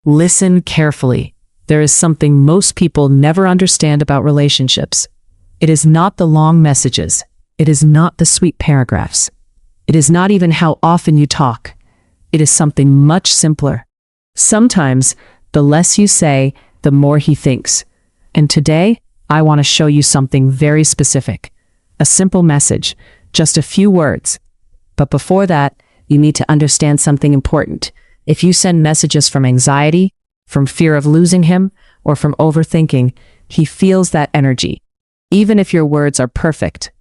Listen carefully. There is something most people never understand about relationships. It is not the long messages. It is not the sweet paragraphs. It is not even how often you talk. It is something much simpler. Sometimes, the less you say, the more he thinks. And today, I want to show you something very specific. A simple message, just a few words. But before that, you need to understand something important. If you send messages from anxiety, from fear of losing him, or from overthinking, he feels that energy, even if your words are perfect.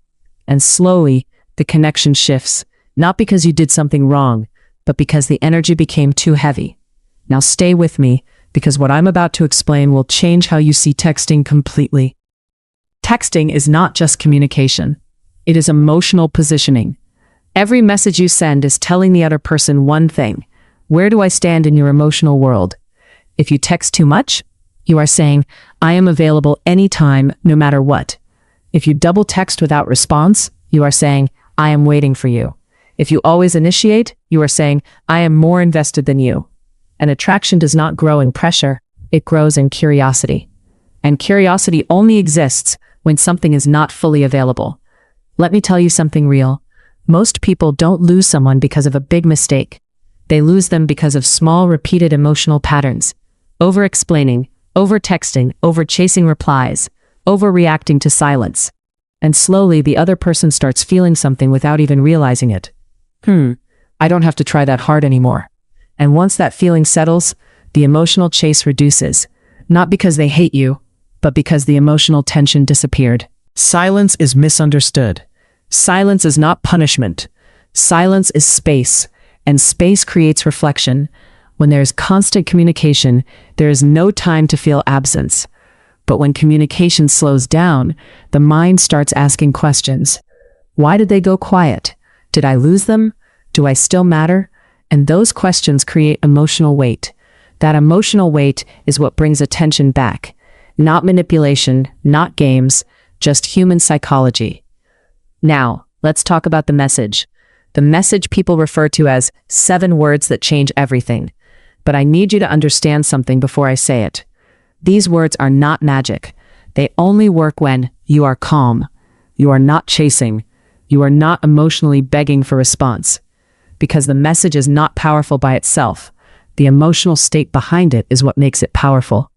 And slowly, the connection shifts, not because you did something wrong, but because the energy became too heavy. Now stay with me, because what I'm about to explain will change how you see texting completely. Texting is not just communication. It is emotional positioning. Every message you send is telling the other person one thing. Where do I stand in your emotional world? If you text too much, you are saying, I am available anytime, no matter what. If you double text without response, you are saying, I am waiting for you. If you always initiate, you are saying, I am more invested than you. And attraction does not grow in pressure, it grows in curiosity. And curiosity only exists when something is not fully available. Let me tell you something real. Most people don't lose someone because of a big mistake. They lose them because of small, repeated emotional patterns. Over-explaining, over-texting, over-chasing replies, overreacting to silence. And slowly the other person starts feeling something without even realizing it. I don't have to try that hard anymore. And once that feeling settles, the emotional chase reduces. Not because they hate you, but because the emotional tension disappeared. Silence is misunderstood. Silence is not punishment. Silence is space, and space creates reflection. When there is constant communication, there is no time to feel absence. But when communication slows down, the mind starts asking questions. Why did they go quiet? Did I lose them? Do I still matter? And those questions create emotional weight. That emotional weight is what brings attention back. Not manipulation, not games, just human psychology. Now, let's talk about the message. The message people refer to as 7 words that change everything. But I need you to understand something before I say it. These words are not magic. They only work when you are calm. You are not chasing. You are not emotionally begging for response. Because the message is not powerful by itself. The emotional state behind it is what makes it powerful.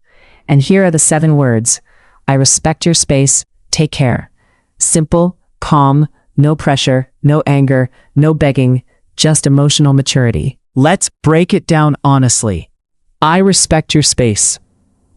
And here are the 7 words. I respect your space. Take care. Simple, calm, no pressure, no anger, no begging, just emotional maturity. Let's break it down honestly. I respect your space.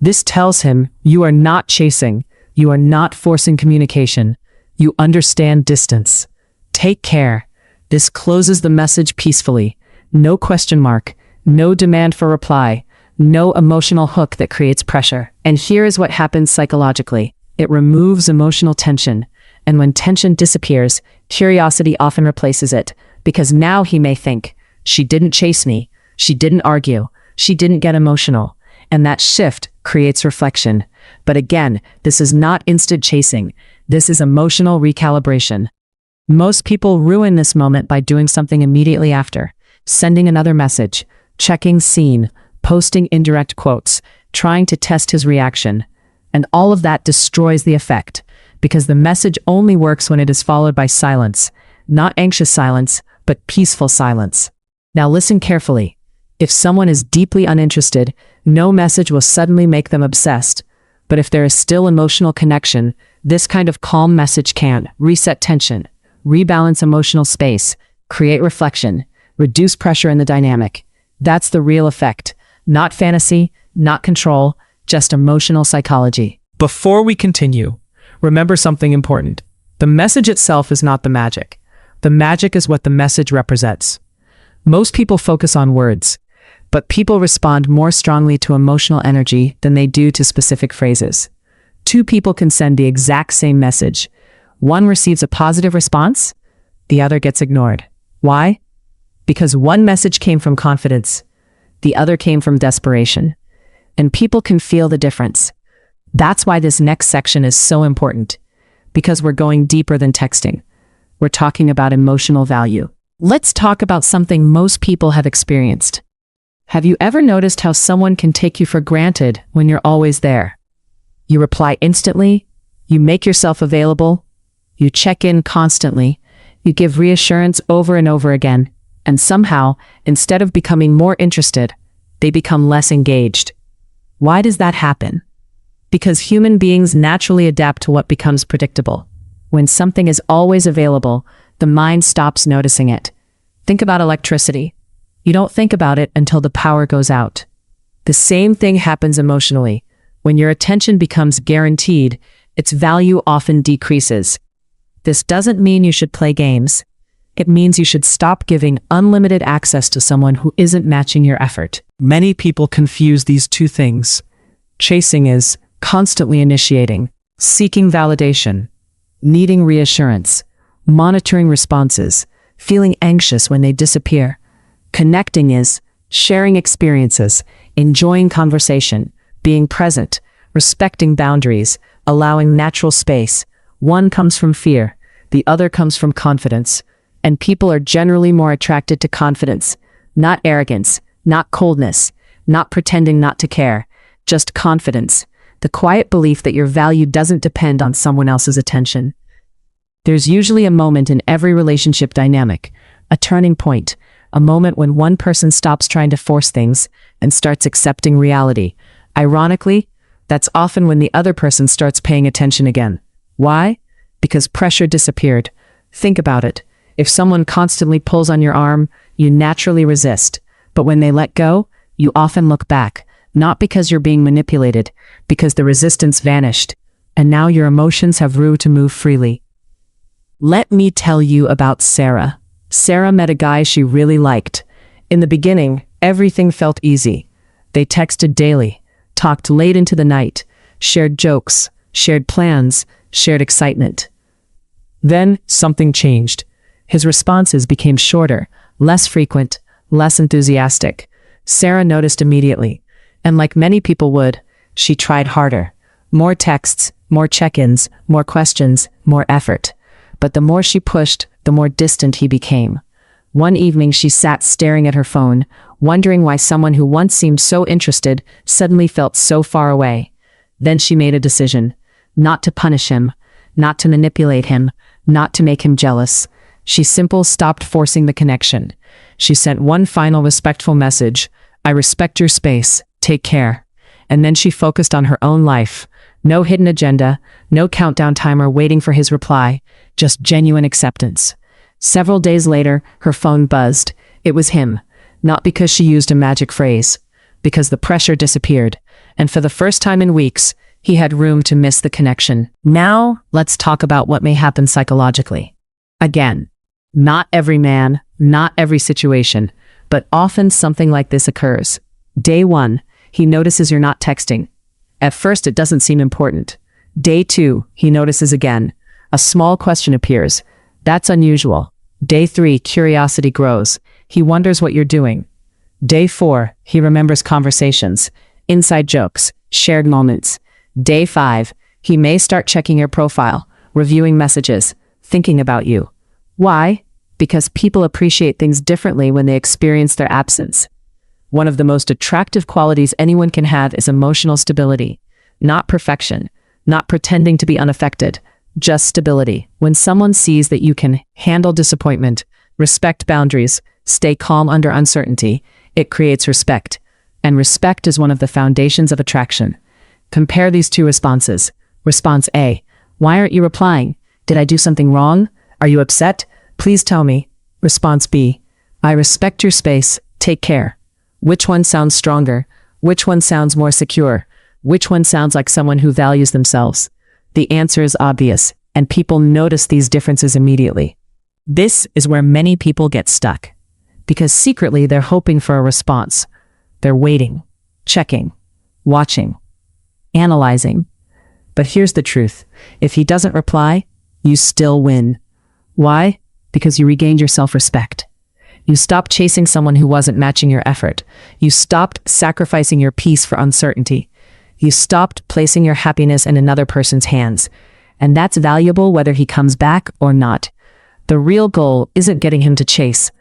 This tells him you are not chasing. You are not forcing communication. You understand distance. Take care. This closes the message peacefully. No question mark. No demand for reply. No emotional hook that creates pressure. And here is what happens psychologically. It removes emotional tension. And when tension disappears, curiosity often replaces it. Because now he may think, she didn't chase me. She didn't argue. She didn't get emotional. And that shift creates reflection. But again, this is not instant chasing. This is emotional recalibration. Most people ruin this moment by doing something immediately after. Sending another message, checking seen, posting indirect quotes, trying to test his reaction. And all of that destroys the effect. Because the message only works when it is followed by silence. Not anxious silence, but peaceful silence. Now listen carefully. If someone is deeply uninterested, no message will suddenly make them obsessed. But if there is still emotional connection, this kind of calm message can reset tension, rebalance emotional space, create reflection, reduce pressure in the dynamic. That's the real effect. Not fantasy, not control, just emotional psychology. Before we continue, remember something important. The message itself is not the magic. The magic is what the message represents. Most people focus on words, but people respond more strongly to emotional energy than they do to specific phrases. 2 people can send the exact same message. One receives a positive response, the other gets ignored. Why? Because one message came from confidence, the other came from desperation. And people can feel the difference. That's why this next section is so important, because we're going deeper than texting. We're talking about emotional value. Let's talk about something most people have experienced. Have you ever noticed how someone can take you for granted when you're always there? You reply instantly, you make yourself available, you check in constantly, you give reassurance over and over again, and somehow, instead of becoming more interested, they become less engaged. Why does that happen? Because human beings naturally adapt to what becomes predictable. When something is always available, the mind stops noticing it. Think about electricity. You don't think about it until the power goes out. The same thing happens emotionally. When your attention becomes guaranteed, its value often decreases. This doesn't mean you should play games. It means you should stop giving unlimited access to someone who isn't matching your effort. Many people confuse these two things. Chasing is constantly initiating, seeking validation, needing reassurance, monitoring responses, feeling anxious when they disappear. Connecting is sharing experiences, enjoying conversation, being present, respecting boundaries, allowing natural space. One comes from fear, the other comes from confidence. And people are generally more attracted to confidence, not arrogance, not coldness, not pretending not to care, just confidence, the quiet belief that your value doesn't depend on someone else's attention. There's usually a moment in every relationship dynamic, a turning point, a moment when one person stops trying to force things and starts accepting reality. Ironically, that's often when the other person starts paying attention again. Why? Because pressure disappeared. Think about it. If someone constantly pulls on your arm, you naturally resist. But when they let go, you often look back, not because you're being manipulated, because the resistance vanished, and now your emotions have room to move freely. Let me tell you about Sarah. Sarah met a guy she really liked. In the beginning, everything felt easy. They texted daily, talked late into the night, shared jokes, shared plans, shared excitement. Then something changed. His responses became shorter, less frequent, less enthusiastic. Sarah noticed immediately, and like many people would, she tried harder. More texts, more check-ins, more questions, more effort. But the more she pushed, the more distant he became. One evening she sat staring at her phone, wondering why someone who once seemed so interested suddenly felt so far away. Then she made a decision, not to punish him, not to manipulate him, not to make him jealous. She simply stopped forcing the connection. She sent one final respectful message, "I respect your space, take care." And then she focused on her own life. No hidden agenda, no countdown timer waiting for his reply, just genuine acceptance. Several days later, her phone buzzed. It was him, not because she used a magic phrase, because the pressure disappeared. And for the first time in weeks, he had room to miss the connection. Now, let's talk about what may happen psychologically. Again, not every man, not every situation, but often something like this occurs. Day 1, he notices you're not texting. At first, it doesn't seem important. Day 2, he notices again. A small question appears. That's unusual. Day 3, curiosity grows. He wonders what you're doing. Day 4, he remembers conversations, inside jokes, shared moments. Day 5, he may start checking your profile, reviewing messages, thinking about you. Why? Because people appreciate things differently when they experience their absence. One of the most attractive qualities anyone can have is emotional stability. Not perfection, not pretending to be unaffected, just stability. When someone sees that you can handle disappointment, respect boundaries, stay calm under uncertainty, it creates respect. And respect is one of the foundations of attraction. Compare these two responses. Response A: why aren't you replying? Did I do something wrong? Are you upset? Please tell me. Response B: I respect your space, take care. Which one sounds stronger? Which one sounds more secure? Which one sounds like someone who values themselves? The answer is obvious, and people notice these differences immediately. This is where many people get stuck, because secretly they're hoping for a response. They're waiting, checking, watching, analyzing. But here's the truth. If he doesn't reply, you still win. Why? Because you regained your self-respect. You stopped chasing someone who wasn't matching your effort. You stopped sacrificing your peace for uncertainty. You stopped placing your happiness in another person's hands. And that's valuable whether he comes back or not. The real goal isn't getting him to chase.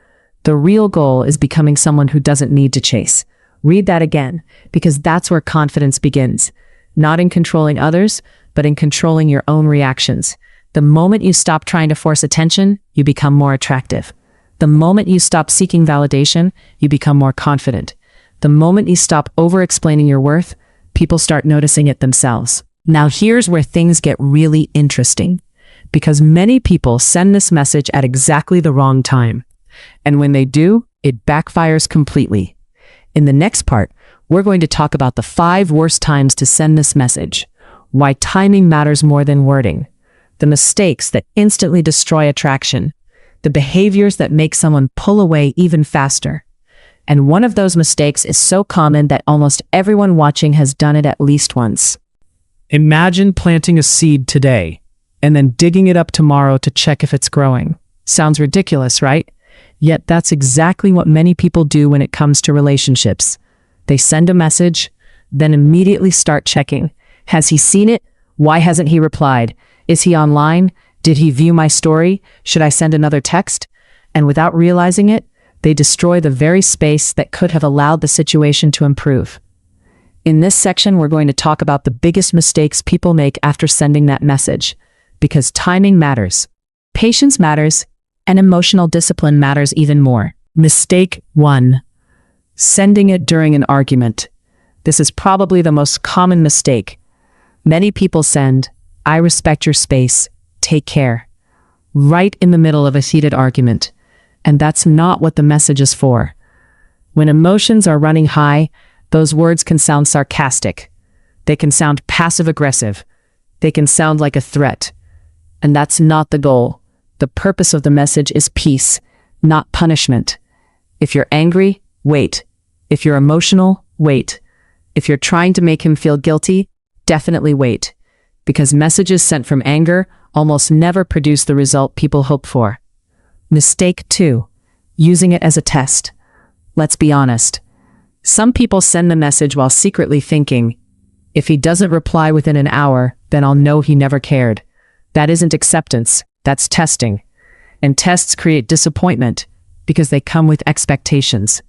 The real goal is becoming someone who doesn't need to chase. Read that again, because that's where confidence begins. Not in controlling others, but in controlling your own reactions. The moment you stop trying to force attention, you become more attractive. The moment you stop seeking validation, you become more confident. The moment you stop over-explaining your worth, people start noticing it themselves. Now here's where things get really interesting, because many people send this message at exactly the wrong time. And when they do, it backfires completely. In the next part, we're going to talk about the 5 worst times to send this message, why timing matters more than wording, the mistakes that instantly destroy attraction, the behaviors that make someone pull away even faster. And one of those mistakes is so common that almost everyone watching has done it at least once. Imagine planting a seed today and then digging it up tomorrow to check if it's growing. Sounds ridiculous, right? Yet that's exactly what many people do when it comes to relationships. They send a message, then immediately start checking. Has he seen it? Why hasn't he replied? Is he online? Did he view my story? Should I send another text? And without realizing it, they destroy the very space that could have allowed the situation to improve. In this section, we're going to talk about the biggest mistakes people make after sending that message, because timing matters, patience matters, and emotional discipline matters even more. Mistake 1. Sending it during an argument. This is probably the most common mistake. Many people send, "I respect your space, take care," right in the middle of a heated argument. And that's not what the message is for. When emotions are running high, those words can sound sarcastic. They can sound passive-aggressive. They can sound like a threat. And that's not the goal. The purpose of the message is peace, not punishment. If you're angry, wait. If you're emotional, wait. If you're trying to make him feel guilty, definitely wait. Because messages sent from anger almost never produce the result people hope for. Mistake 2. Using it as a test. Let's be honest. Some people send the message while secretly thinking, if he doesn't reply within an hour, then I'll know he never cared. That isn't acceptance, that's testing. And tests create disappointment because they come with expectations.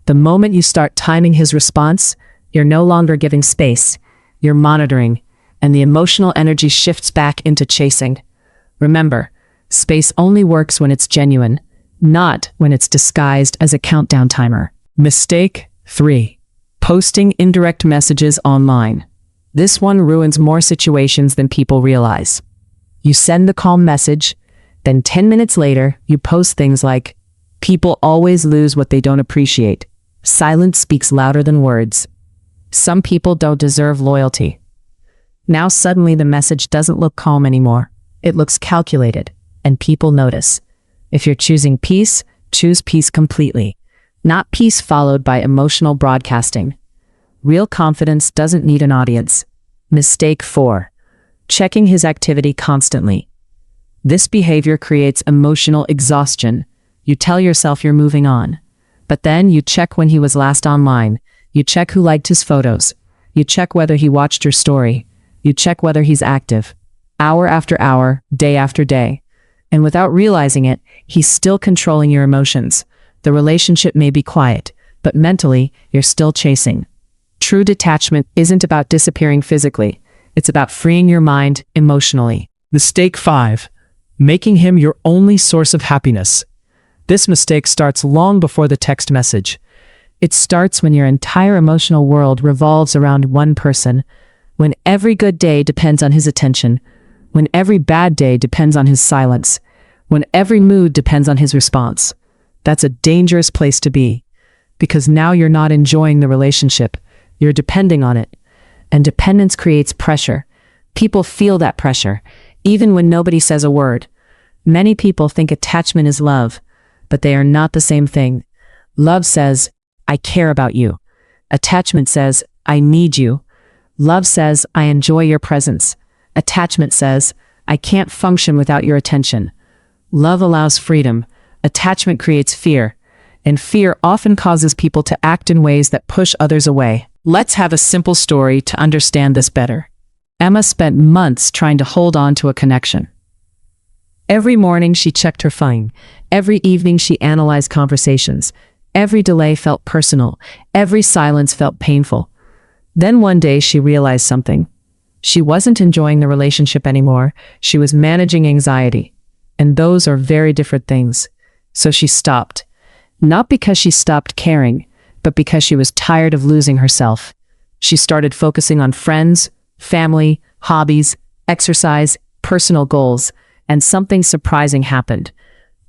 The moment you start timing his response, you're no longer giving space, you're monitoring, and the emotional energy shifts back into chasing. Remember, space only works when it's genuine, not when it's disguised as a countdown timer. Mistake 3. Posting indirect messages online. This one ruins more situations than people realize. You send the calm message, then 10 minutes later, you post things like, "People always lose what they don't appreciate. Silence speaks louder than words. Some people don't deserve loyalty." Now suddenly the message doesn't look calm anymore. It looks calculated, and people notice. If you're choosing peace, choose peace completely, not peace followed by emotional broadcasting. Real confidence doesn't need an audience. Mistake 4. Checking his activity constantly. This behavior creates emotional exhaustion. You tell yourself you're moving on, but then you check when he was last online. You check who liked his photos. You check whether he watched your story. You check whether he's active. Hour after hour, day after day. And without realizing it, he's still controlling your emotions. The relationship may be quiet, but mentally, you're still chasing. True detachment isn't about disappearing physically. It's about freeing your mind emotionally. Mistake 5. Making him your only source of happiness. This mistake starts long before the text message. It starts when your entire emotional world revolves around one person, when every good day depends on his attention, when every bad day depends on his silence, when every mood depends on his response. That's a dangerous place to be, because now you're not enjoying the relationship, you're depending on it. And dependence creates pressure. People feel that pressure, even when nobody says a word. Many people think attachment is love, but they are not the same thing. Love says, "I care about you." Attachment says, "I need you." Love says, "I enjoy your presence." Attachment says, "I can't function without your attention." Love allows freedom. Attachment creates fear, and fear often causes people to act in ways that push others away. Let's have a simple story to understand this better. Emma spent months trying to hold on to a connection. Every morning she checked her phone. Every evening she analyzed conversations. Every delay felt personal. Every silence felt painful. Then one day she realized something. She wasn't enjoying the relationship anymore. She was managing anxiety. And those are very different things. So she stopped. Not because she stopped caring, but because she was tired of losing herself. She started focusing on friends, family, hobbies, exercise, personal goals, and something surprising happened.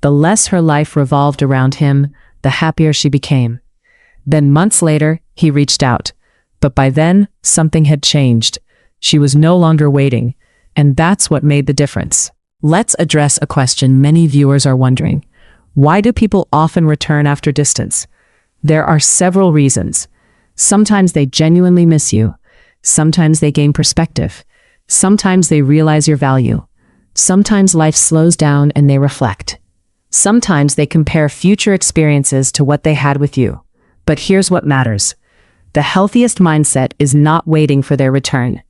The less her life revolved around him, the happier she became. Then months later, he reached out. But by then, something had changed. She was no longer waiting, and that's what made the difference. Let's address a question many viewers are wondering. Why do people often return after distance? There are several reasons. Sometimes they genuinely miss you. Sometimes they gain perspective. Sometimes they realize your value. Sometimes life slows down and they reflect. Sometimes they compare future experiences to what they had with you. But here's what matters. The healthiest mindset is not waiting for their return.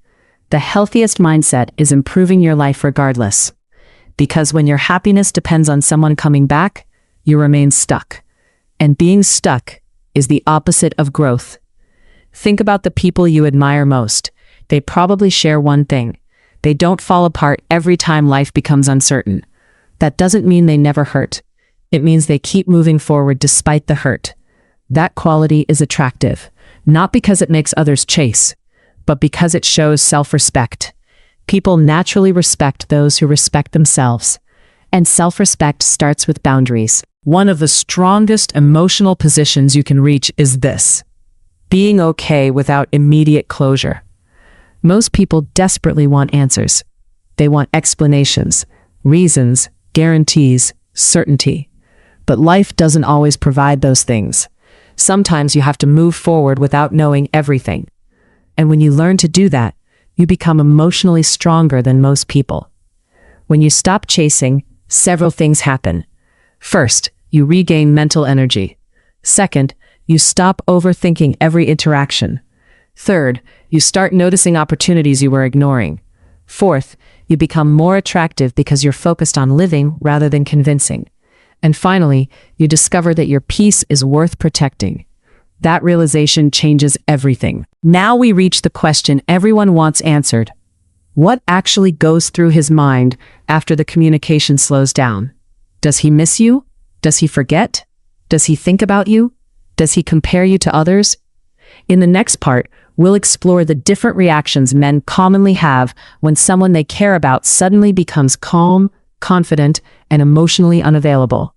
The healthiest mindset is improving your life regardless. Because when your happiness depends on someone coming back, you remain stuck. And being stuck is the opposite of growth. Think about the people you admire most. They probably share one thing. They don't fall apart every time life becomes uncertain. That doesn't mean they never hurt. It means they keep moving forward despite the hurt. That quality is attractive, not because it makes others chase, but because it shows self-respect. People naturally respect those who respect themselves. And self-respect starts with boundaries. One of the strongest emotional positions you can reach is this: being okay without immediate closure. Most people desperately want answers. They want explanations, reasons, guarantees, certainty. But life doesn't always provide those things. Sometimes you have to move forward without knowing everything. And when you learn to do that, you become emotionally stronger than most people. When you stop chasing, several things happen. First, you regain mental energy. Second, you stop overthinking every interaction. Third, you start noticing opportunities you were ignoring. Fourth, you become more attractive because you're focused on living rather than convincing. And finally, you discover that your peace is worth protecting. That realization changes everything. Now we reach the question everyone wants answered. What actually goes through his mind after the communication slows down? Does he miss you? Does he forget? Does he think about you? Does he compare you to others? In the next part, we'll explore the different reactions men commonly have when someone they care about suddenly becomes calm, confident, and emotionally unavailable.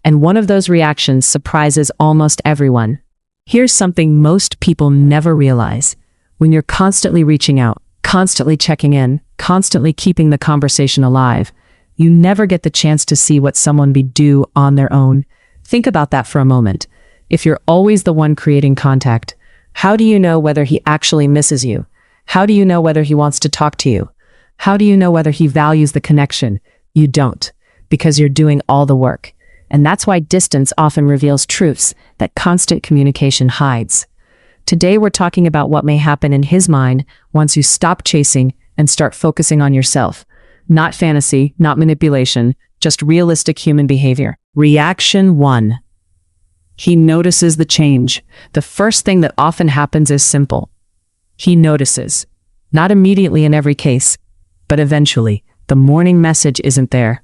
And one of those reactions surprises almost everyone. Here's something most people never realize. When you're constantly reaching out, constantly checking in, constantly keeping the conversation alive, you never get the chance to see what someone be do on their own. Think about that for a moment. If you're always the one creating contact, how do you know whether he actually misses you? How do you know whether he wants to talk to you? How do you know whether he values the connection? You don't, because you're doing all the work. And that's why distance often reveals truths that constant communication hides. Today we're talking about what may happen in his mind once you stop chasing and start focusing on yourself. Not fantasy, not manipulation, just realistic human behavior. Reaction 1. He notices the change. The first thing that often happens is simple. He notices. Not immediately in every case, but eventually. The morning message isn't there.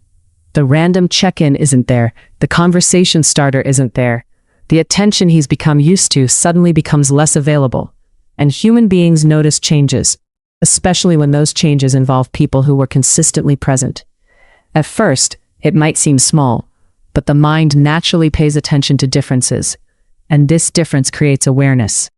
The random check-in isn't there. The conversation starter isn't there. The attention he's become used to suddenly becomes less available. And human beings notice changes, especially when those changes involve people who were consistently present. At first, it might seem small, but the mind naturally pays attention to differences, and this difference creates awareness.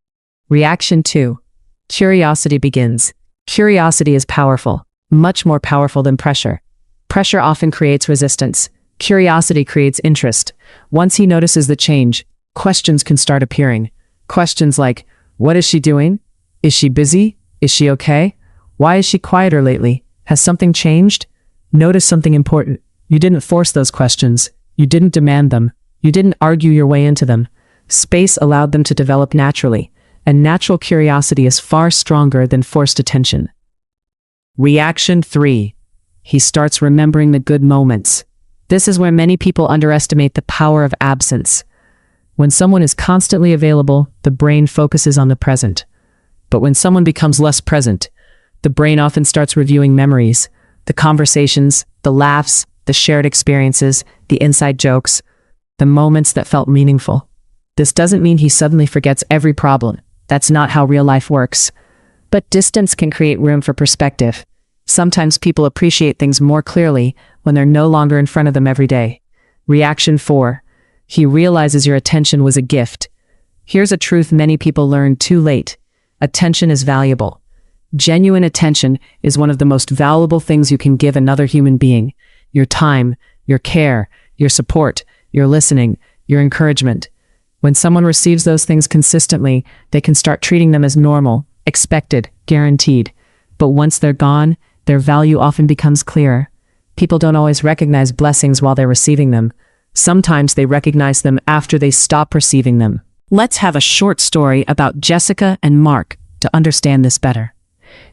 Reaction 2. Curiosity begins. Curiosity is powerful, much more powerful than pressure. Pressure often creates resistance. Curiosity creates interest. Once he notices the change, questions can start appearing. Questions like, what is she doing? Is she busy? Is she okay? Why is she quieter lately? Has something changed? Notice something important. You didn't force those questions. You didn't demand them. You didn't argue your way into them. Space allowed them to develop naturally, and natural curiosity is far stronger than forced attention. Reaction 3. He starts remembering the good moments. This is where many people underestimate the power of absence. When someone is constantly available, the brain focuses on the present. But when someone becomes less present, the brain often starts reviewing memories, the conversations, the laughs, the shared experiences, the inside jokes, the moments that felt meaningful. This doesn't mean he suddenly forgets every problem. That's not how real life works. But distance can create room for perspective. Sometimes people appreciate things more clearly when they're no longer in front of them every day. Reaction 4. He realizes your attention was a gift. Here's a truth many people learn too late. Attention is valuable. Genuine attention is one of the most valuable things you can give another human being. Your time, your care, your support, your listening, your encouragement. When someone receives those things consistently, they can start treating them as normal, expected, guaranteed. But once they're gone, their value often becomes clearer. People don't always recognize blessings while they're receiving them. Sometimes they recognize them after they stop receiving them. Let's have a short story about Jessica and Mark to understand this better.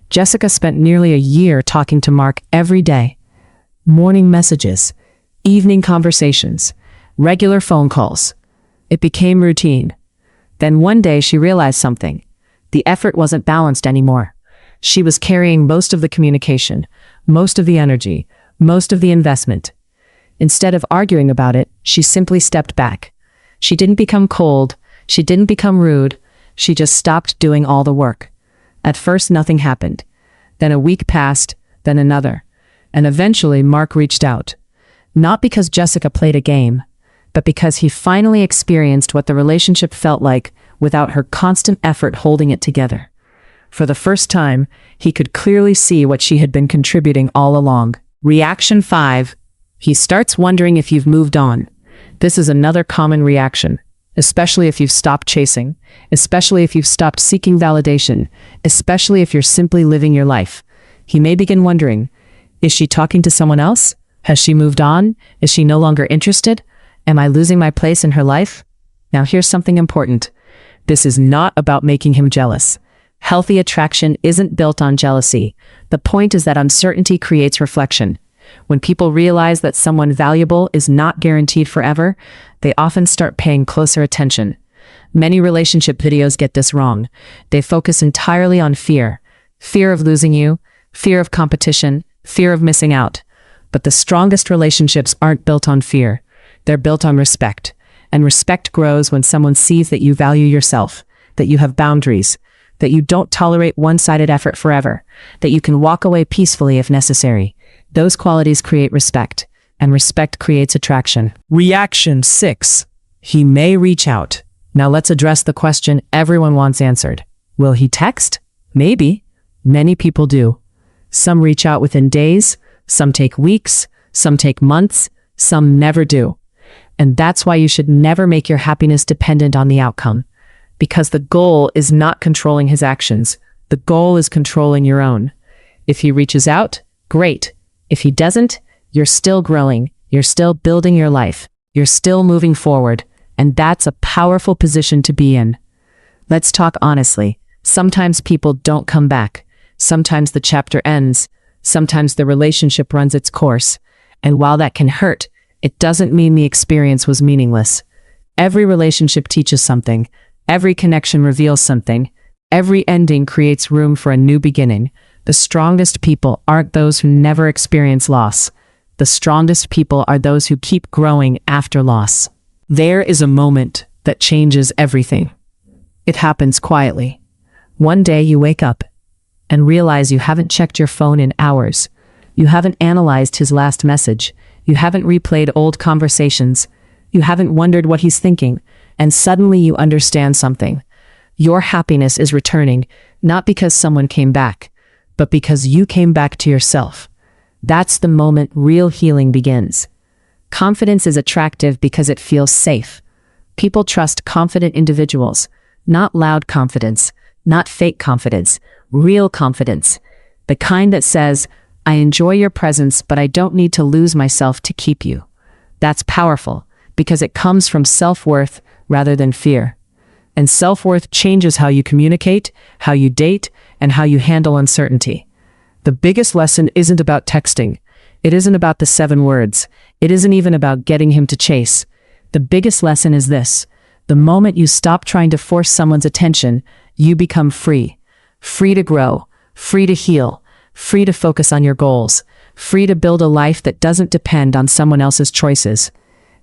Jessica spent nearly a year talking to Mark every day. Morning messages, evening conversations, regular phone calls. It became routine. Then one day she realized something. The effort wasn't balanced anymore. She was carrying most of the communication, most of the energy, most of the investment. Instead of arguing about it, she simply stepped back. She didn't become cold. She didn't become rude. She just stopped doing all the work. At first, nothing happened. Then a week passed, then another. And eventually, Mark reached out. Not because Jessica played a game, but because he finally experienced what the relationship felt like without her constant effort holding it together. For the first time, he could clearly see what she had been contributing all along. Reaction 5. He starts wondering if you've moved on. This is another common reaction, especially if you've stopped chasing, especially if you've stopped seeking validation, especially if you're simply living your life. He may begin wondering, is she talking to someone else? Has she moved on? Is she no longer interested? Am I losing my place in her life? Now here's something important. This is not about making him jealous. Healthy attraction isn't built on jealousy. The point is that uncertainty creates reflection. When people realize that someone valuable is not guaranteed forever, they often start paying closer attention. Many relationship videos get this wrong. They focus entirely on fear. Fear of losing you, fear of competition, fear of missing out. But the strongest relationships aren't built on fear. They're built on respect. And respect grows when someone sees that you value yourself, that you have boundaries, that you don't tolerate one-sided effort forever, that you can walk away peacefully if necessary. Those qualities create respect, and respect creates attraction. Reaction 6. He may reach out. Now let's address the question everyone wants answered. Will he text? Maybe. Many people do. Some reach out within days, some take weeks, some take months, some never do. And that's why you should never make your happiness dependent on the outcome. Because the goal is not controlling his actions. The goal is controlling your own. If he reaches out, great. If he doesn't, you're still growing. You're still building your life. You're still moving forward. And that's a powerful position to be in. Let's talk honestly. Sometimes people don't come back. Sometimes the chapter ends. Sometimes the relationship runs its course. And while that can hurt, it doesn't mean the experience was meaningless. Every relationship teaches something. Every connection reveals something. Every ending creates room for a new beginning. The strongest people aren't those who never experience loss. The strongest people are those who keep growing after loss. There is a moment that changes everything. It happens quietly. One day you wake up and realize you haven't checked your phone in hours. You haven't analyzed his last message. You haven't replayed old conversations. You haven't wondered what he's thinking. And suddenly you understand something. Your happiness is returning, not because someone came back, but because you came back to yourself. That's the moment real healing begins. Confidence is attractive because it feels safe. People trust confident individuals, not loud confidence, not fake confidence, real confidence. The kind that says, I enjoy your presence, but I don't need to lose myself to keep you. That's powerful because it comes from self-worth rather than fear. And self-worth changes how you communicate, how you date, and how you handle uncertainty. The biggest lesson isn't about texting. It isn't about the 7 words. It isn't even about getting him to chase. The biggest lesson is this. The moment you stop trying to force someone's attention, you become free. Free to grow, free to heal, free to focus on your goals, free to build a life that doesn't depend on someone else's choices.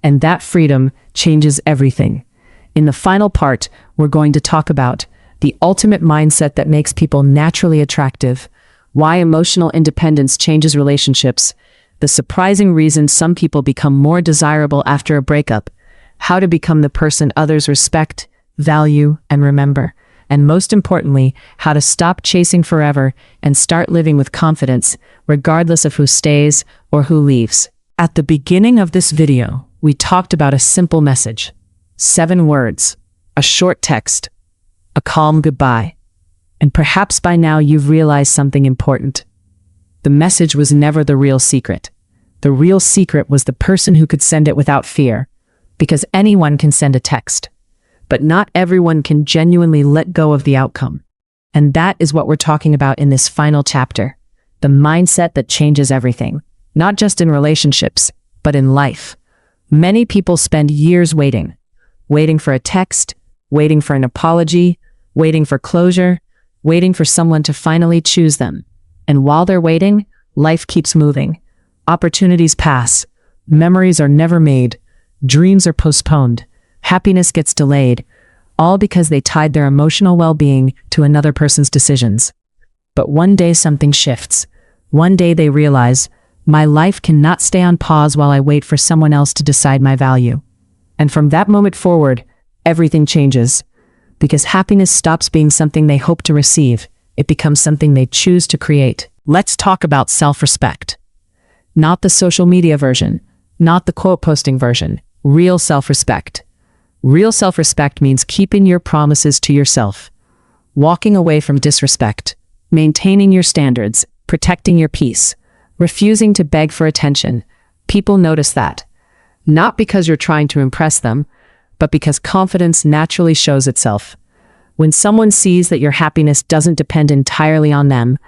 And that freedom changes everything. In the final part, we're going to talk about the ultimate mindset that makes people naturally attractive, why emotional independence changes relationships, the surprising reason some people become more desirable after a breakup, how to become the person others respect, value, and remember, and most importantly, how to stop chasing forever and start living with confidence, regardless of who stays or who leaves. At the beginning of this video, we talked about a simple message. 7 words, a short text, a calm goodbye. And perhaps by now you've realized something important. The message was never the real secret. The real secret was the person who could send it without fear, because anyone can send a text. But not everyone can genuinely let go of the outcome. And that is what we're talking about in this final chapter. The mindset that changes everything, not just in relationships, but in life. Many people spend years waiting for a text, waiting for an apology, waiting for closure, waiting for someone to finally choose them. And while they're waiting, life keeps moving. Opportunities pass. Memories are never made. Dreams are postponed. Happiness gets delayed, all because they tied their emotional well-being to another person's decisions. But one day something shifts. One day they realize, my life cannot stay on pause while I wait for someone else to decide my value. And from that moment forward, everything changes. Because happiness stops being something they hope to receive. It becomes something they choose to create. Let's talk about self-respect. Not the social media version, not the quote posting version, real self-respect. Real self-respect means keeping your promises to yourself, walking away from disrespect, maintaining your standards, protecting your peace, refusing to beg for attention. People notice that, not because you're trying to impress them, but because confidence naturally shows itself. When someone sees that your happiness doesn't depend entirely on them,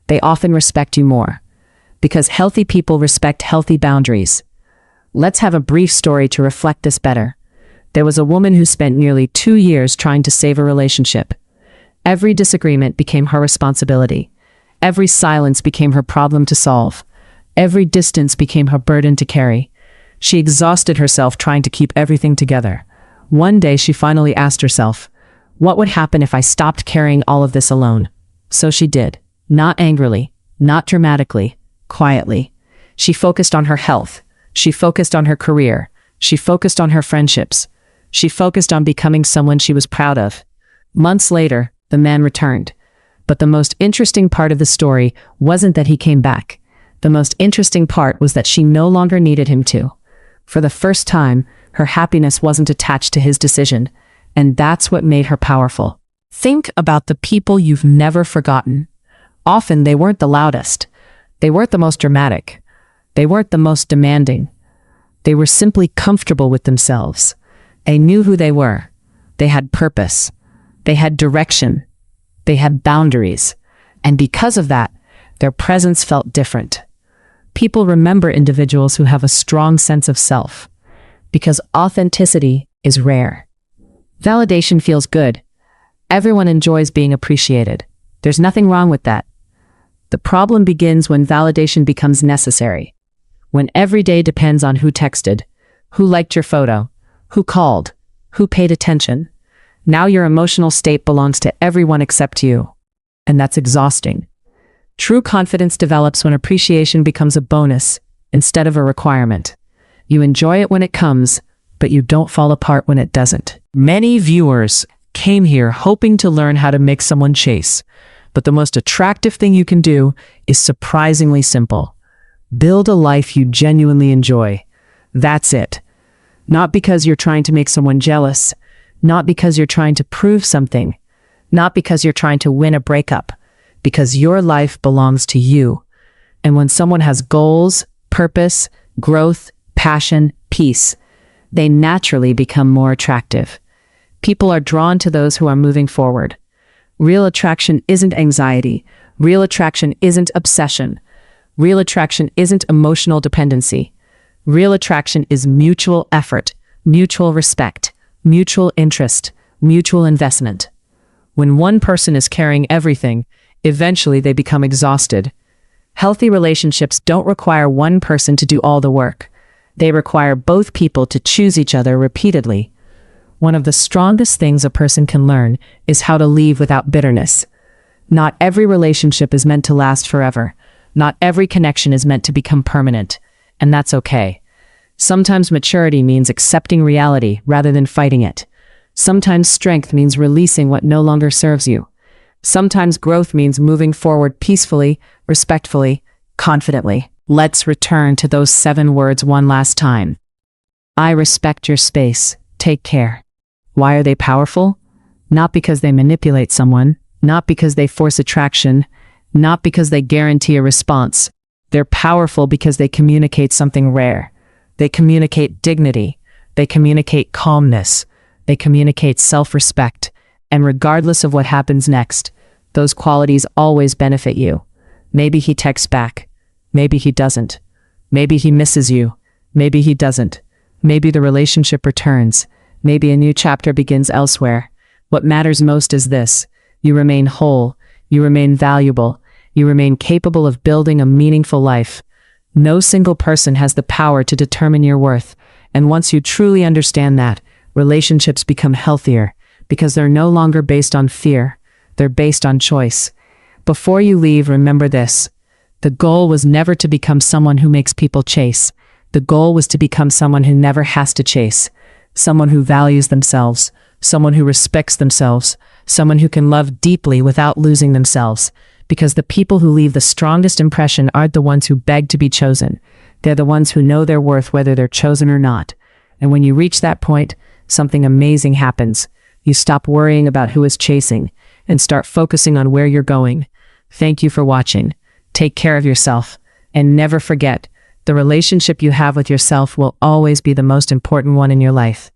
they often respect you more. Because healthy people respect healthy boundaries. Let's have a brief story to reflect this better. There was a woman who spent nearly 2 years trying to save a relationship. Every disagreement became her responsibility. Every silence became her problem to solve. Every distance became her burden to carry. She exhausted herself trying to keep everything together. One day she finally asked herself, what would happen if I stopped carrying all of this alone? So she did. Not angrily, not dramatically, quietly. She focused on her health. She focused on her career. She focused on her friendships. She focused on becoming someone she was proud of. Months later, the man returned. But the most interesting part of the story wasn't that he came back. The most interesting part was that she no longer needed him to. For the first time, her happiness wasn't attached to his decision, and that's what made her powerful. Think about the people you've never forgotten. Often they weren't the loudest. They weren't the most dramatic. They weren't the most demanding. They were simply comfortable with themselves. They knew who they were. They had purpose. They had direction. They had boundaries. And because of that, their presence felt different. People remember individuals who have a strong sense of self, because authenticity is rare. Validation feels good. Everyone enjoys being appreciated. There's nothing wrong with that. The problem begins when validation becomes necessary. When every day depends on who texted, who liked your photo, who called, who paid attention. Now your emotional state belongs to everyone except you. And that's exhausting. True confidence develops when appreciation becomes a bonus instead of a requirement. You enjoy it when it comes, but you don't fall apart when it doesn't. Many viewers came here hoping to learn how to make someone chase, but the most attractive thing you can do is surprisingly simple. Build a life you genuinely enjoy. That's it. Not because you're trying to make someone jealous, not because you're trying to prove something, not because you're trying to win a breakup, because your life belongs to you. And when someone has goals, purpose, growth, passion, peace, they naturally become more attractive. People are drawn to those who are moving forward. Real attraction isn't anxiety. Real attraction isn't obsession. Real attraction isn't emotional dependency. Real attraction is mutual effort, mutual respect, mutual interest, mutual investment. When one person is carrying everything, eventually they become exhausted. Healthy relationships don't require one person to do all the work. They require both people to choose each other repeatedly. One of the strongest things a person can learn is how to leave without bitterness. Not every relationship is meant to last forever. Not every connection is meant to become permanent. And that's okay. Sometimes maturity means accepting reality rather than fighting it. Sometimes strength means releasing what no longer serves you. Sometimes growth means moving forward peacefully, respectfully, confidently. Let's return to those 7 words one last time. I respect your space. Take care. Why are they powerful? Not because they manipulate someone, not because they force attraction, not because they guarantee a response. They're powerful because they communicate something rare. They communicate dignity. They communicate calmness. They communicate self-respect. And regardless of what happens next, those qualities always benefit you. Maybe he texts back. Maybe he doesn't. Maybe he misses you. Maybe he doesn't. Maybe the relationship returns. Maybe a new chapter begins elsewhere. What matters most is this: you remain whole. You remain valuable. You remain capable of building a meaningful life. No single person has the power to determine your worth. And once you truly understand that, relationships become healthier because they're no longer based on fear. They're based on choice. Before you leave, remember this: the goal was never to become someone who makes people chase. The goal was to become someone who never has to chase. Someone who values themselves. Someone who respects themselves. Someone who can love deeply without losing themselves. Because the people who leave the strongest impression aren't the ones who beg to be chosen. They're the ones who know their worth whether they're chosen or not. And when you reach that point, something amazing happens. You stop worrying about who is chasing and start focusing on where you're going. Thank you for watching. Take care of yourself. And never forget, the relationship you have with yourself will always be the most important one in your life.